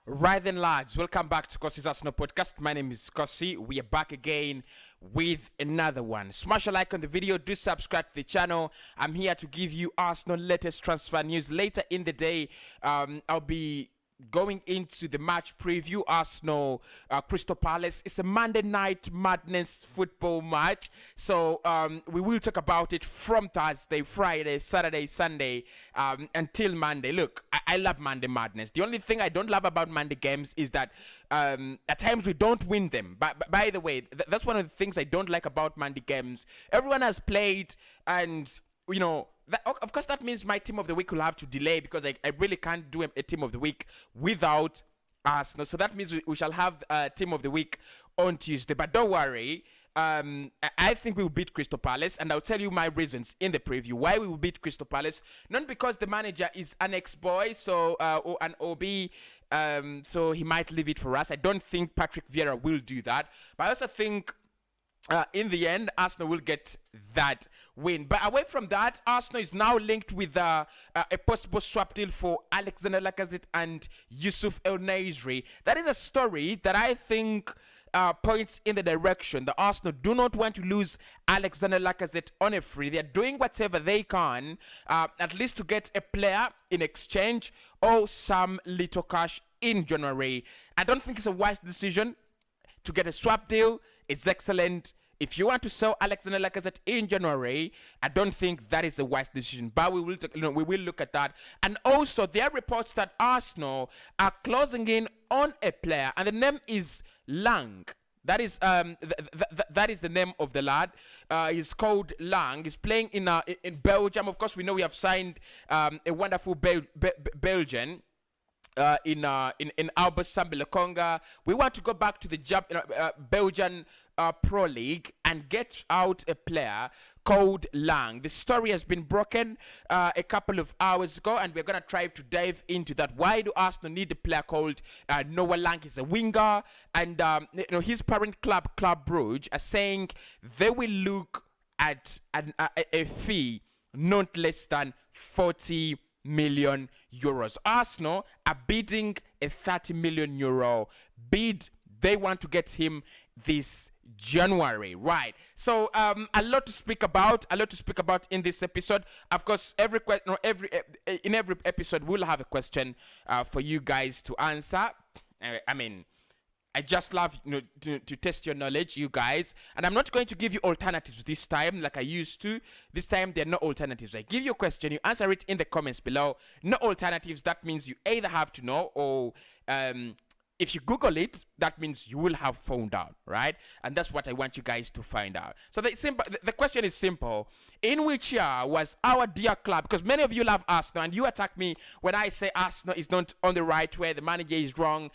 Right then, lads, welcome back to Kossi's Arsenal podcast. My name is Kossi. We are back again with another one. Smash a like on the video, do subscribe to the channel. I'm here to give you Arsenal latest transfer news. Later in the day, I'll be going into the match preview. Arsenal Crystal Palace. It's a Monday night madness football match, so we will talk about it from Thursday, Friday, Saturday, Sunday, until Monday. Look, I love Monday madness. The only thing I don't love about Monday games is that at times we don't win them. But by the way, that's one of the things I don't like about Monday games. Everyone has played, and you know, of course, that means my team of the week will have to delay because I really can't do a team of the week without Arsenal. So that means we shall have a team of the week on Tuesday. But don't worry. I think we will beat Crystal Palace, and I'll tell you my reasons in the preview why we will beat Crystal Palace. Not because the manager is an ex-boy, or an OB, so he might leave it for us. I don't think Patrick Vieira will do that, but I also think in the end, Arsenal will get that win. But away from that, Arsenal is now linked with a possible swap deal for Alexander Lacazette and Yusuf El Nasri. That is a story that I think points in the direction that Arsenal do not want to lose Alexander Lacazette on a free. They are doing whatever they can, at least to get a player in exchange or some little cash in January. I don't think it's a wise decision to get a swap deal. It's excellent. If you want to sell Alexander Lacazette in January, I don't think that is a wise decision. But we will look at that. And also, there are reports that Arsenal are closing in on a player, and the name is Lang. That is that is the name of the lad. He's called Lang. He's playing in Belgium. Of course, we know we have signed a wonderful Belgian. In Albert Sambi-Lokonga. We want to go back to the Belgian Pro League and get out a player called Lang. The story has been broken a couple of hours ago, and we're going to try to dive into that. Why do Arsenal need a player called Noah Lang? He's a winger, and his parent club, Club Brugge, are saying they will look at a fee not less than 40 million euros. Arsenal are bidding a 30 million euro bid. They want to get him this January, right? So a lot to speak about in this episode. Of course, every episode we'll have a question for you guys to answer. I just love to test your knowledge, you guys. And I'm not going to give you alternatives this time like I used to. This time, there are no alternatives. I give you a question, you answer it in the comments below. No alternatives. That means you either have to know or if you Google it, that means you will have found out, right? And that's what I want you guys to find out. So the question is simple. In which year was our dear club, because many of you love Arsenal, and you attack me when I say Arsenal is not on the right way, the manager is wrong,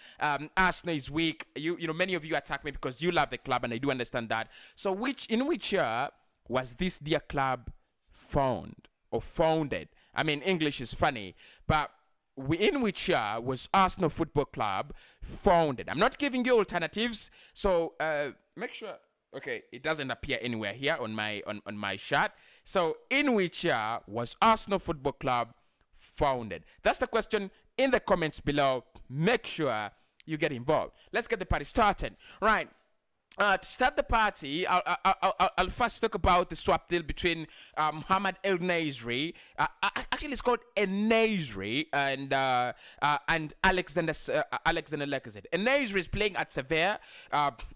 Arsenal is weak. Many of you attack me because you love the club, and I do understand that. So in which year was this dear club found or founded? I mean, English is funny, but in which year was Arsenal Football Club founded? I'm not giving you alternatives, so make sure. Okay, it doesn't appear anywhere here on my chart. So, in which year was Arsenal Football Club founded? That's the question in the comments below. Make sure you get involved. Let's get the party started. Right. To start the party, I'll first talk about the swap deal between Mohamed El Nasri. Actually, it's called El Nasri and Alexander Lacazette. El Nasri is playing at Sevilla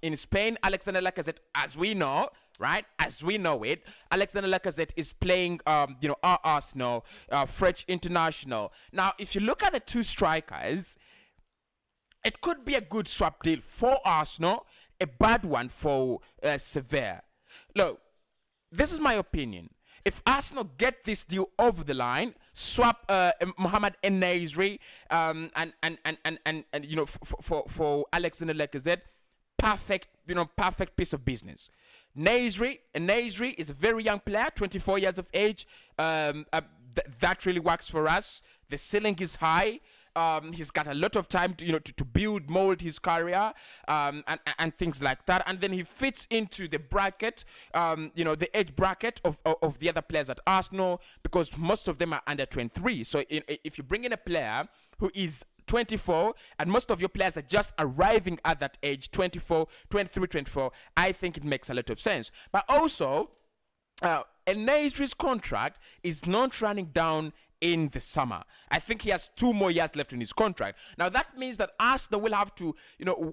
in Spain. Alexander Lacazette, as we know, right? As we know it, Alexander Lacazette is playing, our Arsenal, French international. Now, if you look at the two strikers, it could be a good swap deal for Arsenal, a bad one for Sevilla. Look, this is my opinion. If Arsenal get this deal over the line, swap Mohamed El Nasri for Alexander Lacazette, perfect piece of business. Nasri is a very young player, 24 years of age. That really works for us. The ceiling is high. He's got a lot of time to mold his career, and things like that. And then he fits into the bracket, the age bracket of the other players at Arsenal, because most of them are under 23. So if you bring in a player who is 24, and most of your players are just arriving at that age, 24, 23, 24, I think it makes a lot of sense. But also, Nasri's contract is not running down in the summer. I think he has 2 more years left in his contract. Now that means that Arsenal will have to,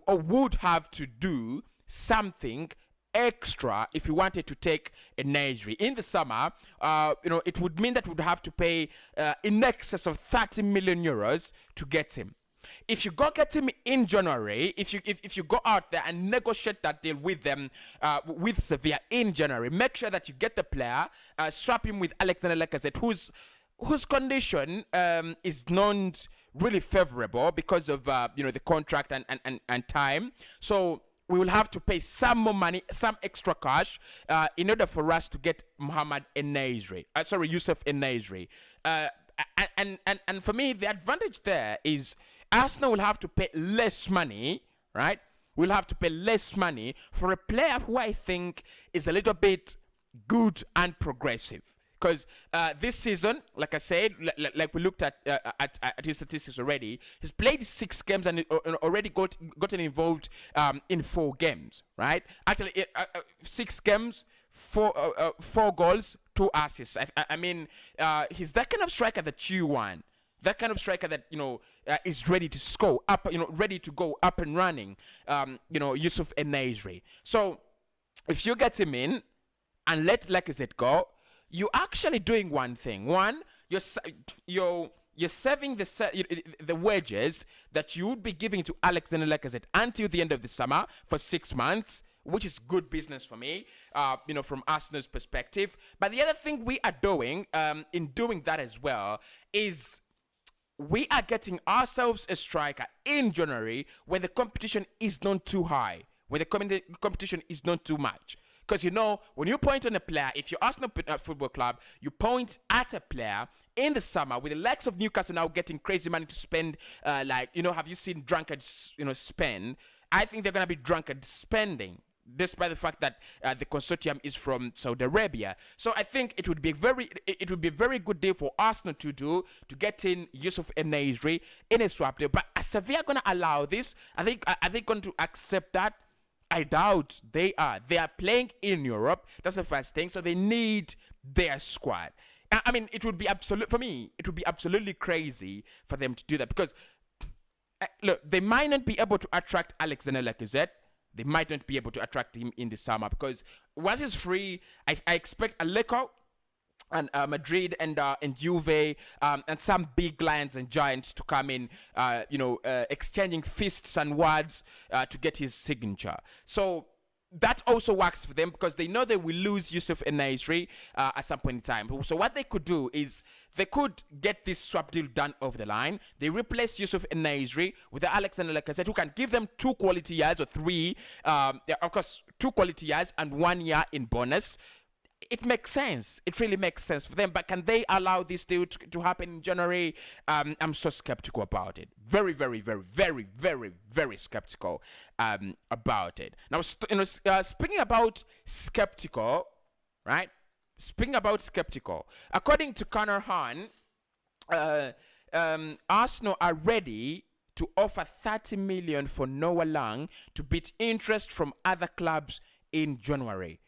or would have to do something extra if you wanted to take a Nasri in the summer. It would mean that we would have to pay in excess of 30 million euros to get him. If you go get him in January, if you go out there and negotiate that deal with them, with Sevilla in January, make sure that you get the player, swap him with Alexander Lacazette, whose condition is not really favorable because of the contract and time. So we will have to pay some more money, some extra cash, in order for us to get Mohamed En-Nesyri. Youssef En-Nesyri. And for me, the advantage there is Arsenal will have to pay less money, right? We'll have to pay less money for a player who I think is a little bit good and progressive. Because this season, like I said, like we looked at his statistics already, he's played 6 games and already gotten involved in 4 games, right? Actually, 6 games, 4 goals, 2 assists. I mean, he's that kind of striker that you want. That kind of striker that is ready to score up, ready to go up and running. Youssef En-Nesyri. So if you get him in and let Lacazette go, you're actually doing one thing. One, you're saving the wages that you would be giving to Alexander Lacazette until the end of the summer for 6 months, which is good business for me, from Arsenal's perspective. But the other thing we are doing, in doing that as well, is we are getting ourselves a striker in January when the competition is not too high, when the competition is not too much. Because when you point on a player, if you're Arsenal Football Club, you point at a player in the summer with the likes of Newcastle now getting crazy money to spend, have you seen drunkards, spend? I think they're going to be drunkard spending, despite the fact that the consortium is from Saudi Arabia. So I think it would be a very good deal for Arsenal to get in Youssef En-Nesyri in a swap deal. But are Sevilla going to allow this? Are they going to accept that? I doubt they are. They are playing in Europe. That's the first thing. So they need their squad. I mean, it would be absolutely crazy for them to do that because, look, they might not be able to attract Alexander Lacazette. They might not be able to attract him in the summer because once he's free, I expect Atletico and Madrid and Juve and some big lions and giants to come in, exchanging fists and words to get his signature. So that also works for them because they know they will lose Youssef En-Nesyri at some point in time. So what they could do is they could get this swap deal done over the line. They replace Youssef En-Nesyri with Alexander Lacazette, who can give them 2 quality years or 3, of course, 2 quality years and 1 year in bonus. It makes sense. It really makes sense for them. But can they allow this deal to happen in January? I'm so skeptical about it. Very, very, very, very, very, very skeptical about it. Now, speaking about skeptical, right? Speaking about skeptical, according to Conor Hahn, Arsenal are ready to offer 30 million for Noah Lang to beat interest from other clubs in January.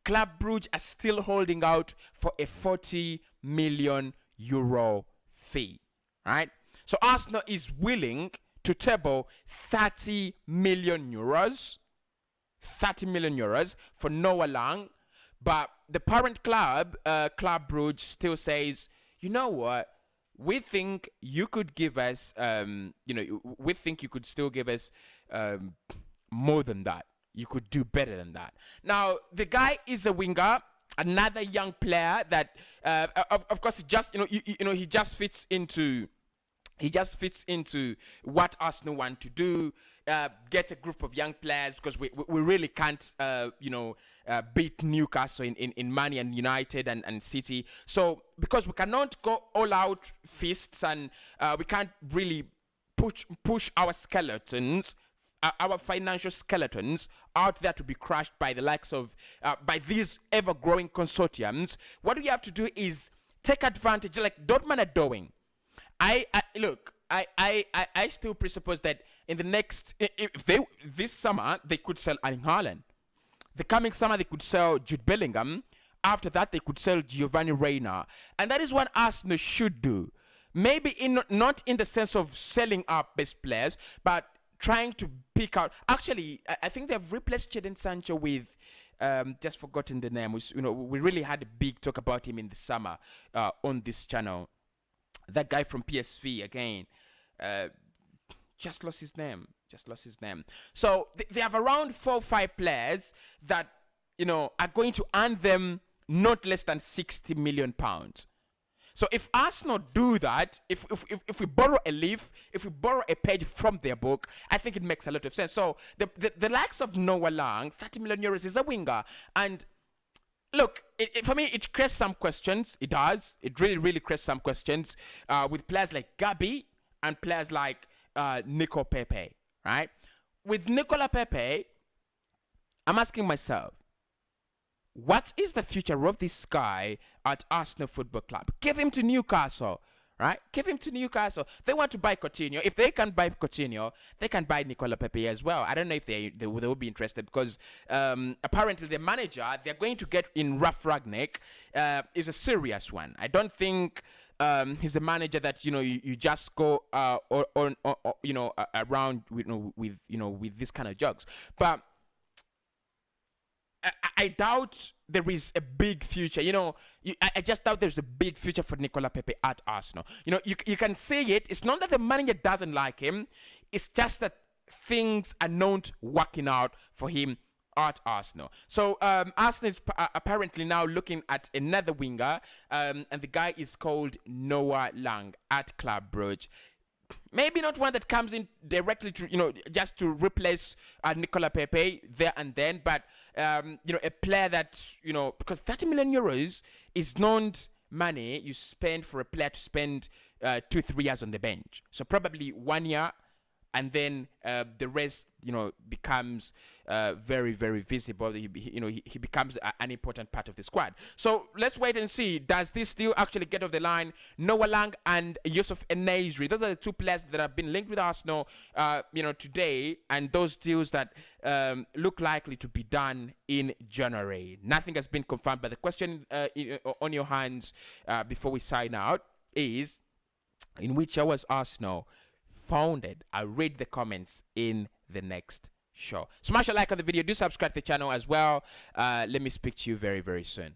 Club Brugge are still holding out for a 40 million euro fee, right? So Arsenal is willing to table 30 million euros for Noah Lang, but the parent club, Club Brugge, still says, you know what? We think you could give us, we think you could still give us more than that. You could do better than that. Now, the guy is a winger, another young player that, of course, he just fits into what Arsenal want to do. Get a group of young players because we really can't, beat Newcastle in money and United and City. So because we cannot go all out fists and we can't really push our skeletons. Our financial skeletons out there to be crushed by the likes of by these ever-growing consortiums. What we have to do is take advantage, like Dortmund are doing. Look, I still presuppose that in the next, if they this summer they could sell Erling Haaland. The coming summer they could sell Jude Bellingham. After that they could sell Giovanni Reina, and that is what Arsenal should do. Maybe not in the sense of selling our best players, but trying to pick out. Actually, I think they've replaced Jadon Sancho with. Just forgotten the name. We really had a big talk about him in the summer on this channel. That guy from PSV again. Just lost his name. So they have around 4 or 5 players that are going to earn them not less than £60 million. So if Arsenal do that, if we borrow a leaf, if we borrow a page from their book, I think it makes a lot of sense. So the likes of Noah Lang, €30 million is a winger, and look, for me, it creates some questions. It does. It really, really creates some questions with players like Gabi and players like Nico Pepe, right? With Nicola Pepe, I'm asking myself, what is the future of this guy at Arsenal Football Club? Give him to Newcastle, right? Give him to Newcastle. They want to buy Coutinho. If they can buy Coutinho, they can buy Nicola Pepe as well. I don't know if they will be interested, because apparently the manager they're going to get in Ralf Rangnick is a serious one. I don't think he's a manager that you just go around with this kind of jokes. But I doubt there is a big future. I just doubt there's a big future for Nicola Pepe at Arsenal. You can see it. It's not that the manager doesn't like him. It's just that things are not working out for him at Arsenal. So Arsenal is apparently now looking at another winger, and the guy is called Noah Lang at Club Brugge. Maybe not one that comes in directly to just to replace Nicola Pepe there and then, but a player that because €30 million is not money you spend for a player to spend 2-3 years on the bench. So probably 1 year, and then the rest becomes very, very visible. He becomes an important part of the squad. So let's wait and see. Does this deal actually get off the line? Noah Lang and Yusuf En-Nesyri, those are the 2 players that have been linked with Arsenal today, and those deals that look likely to be done in January. Nothing has been confirmed, but the question on your hands before we sign out is, in which year was Arsenal founded? I'll read the comments in the next show. Smash a like on the video. Do subscribe to the channel as well. Let me speak to you very, very soon.